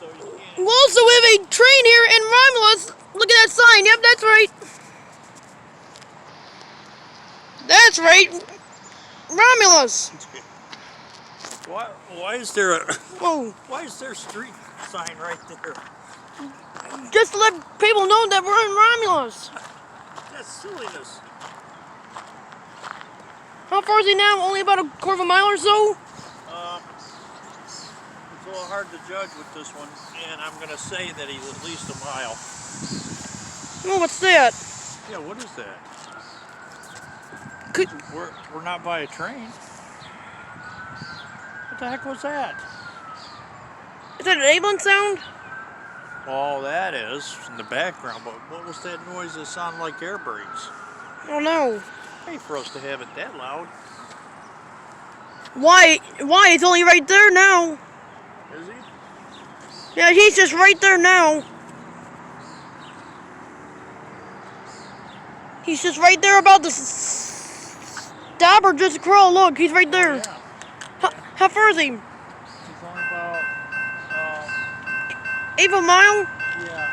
so you can't. We also have a train here in Romulus. Look at that sign. Yep, that's right. That's right. Romulus. Why is there a Whoa. why is there a street sign right there? Just to let people know that we're in Romulus. That's silliness. How far is he now? Only about a quarter of a mile or so? It's a little hard to judge with this one, and I'm going to say that he's at least a mile. Oh, what's that? Yeah, what is that? Could... We're not by a train. What the heck was that? Is that an ambulance sound? Well, that is in the background, but what was that noise that sounded like air brakes? I don't know. Hey, for us to have it that loud. Why? It's only right there now. Is he? Yeah, he's just right there now. He's just right there about to stop or just crawl. Look, he's right there. Yeah. How far is he? He's only about, Eighth of a mile? yeah.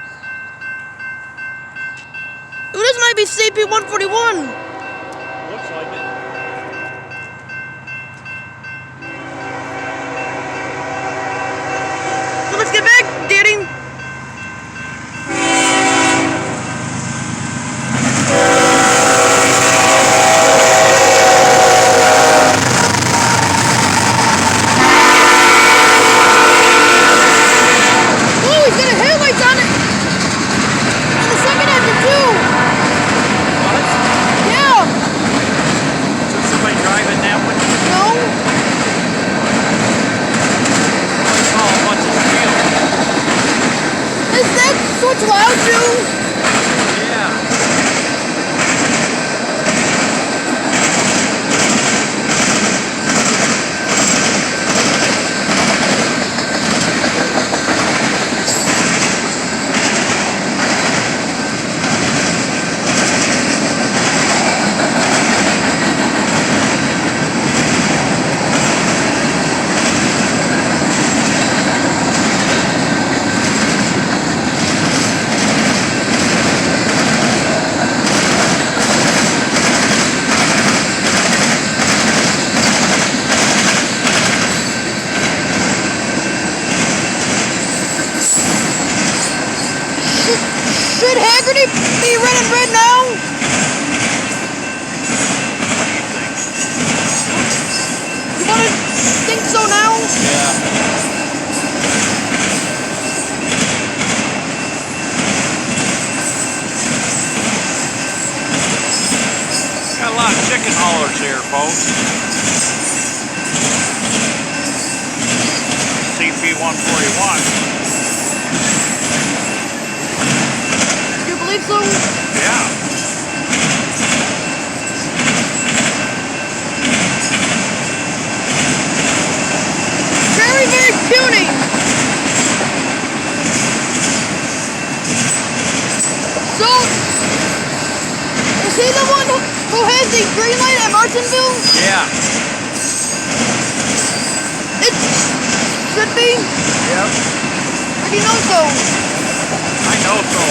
Ooh, this might be CP 141. Looks like it. So let's get back, Daddy. What's loud, Joe? Yeah. Should Haggerty be running red now? What do you think? You want to think so now? Yeah. Got a lot of chicken haulers here, folks. CP 141. Believe so? Yeah. Very, very puny. So, is he the one who has the green light at Martinsville? Yeah. It should be? Yep. How do you know so? I know so.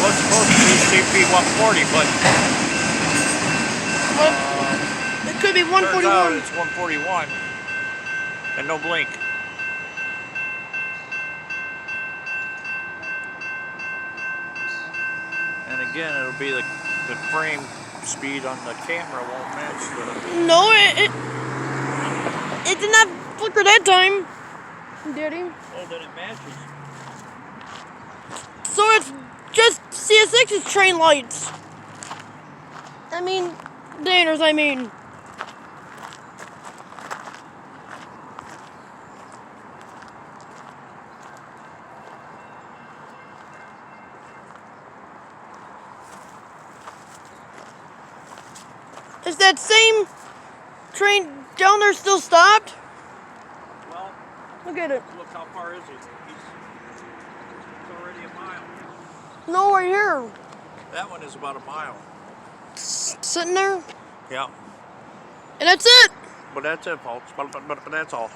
Well, it's supposed to be CP 140, but it could be 141. turns out it's 141 and no blink. And again, it'll be the frame speed on the camera won't match the... No, it did not flicker that time. Did he? Oh, then it matches. So it's just CS6's train lights. I mean, Danners, I mean. Is that same train down there still stopped? Well, look at it. Look how far is he? It's already a mile. No, right here. That one is about a mile. Sitting there? Yeah. And that's it. But that's it, folks. But that's all.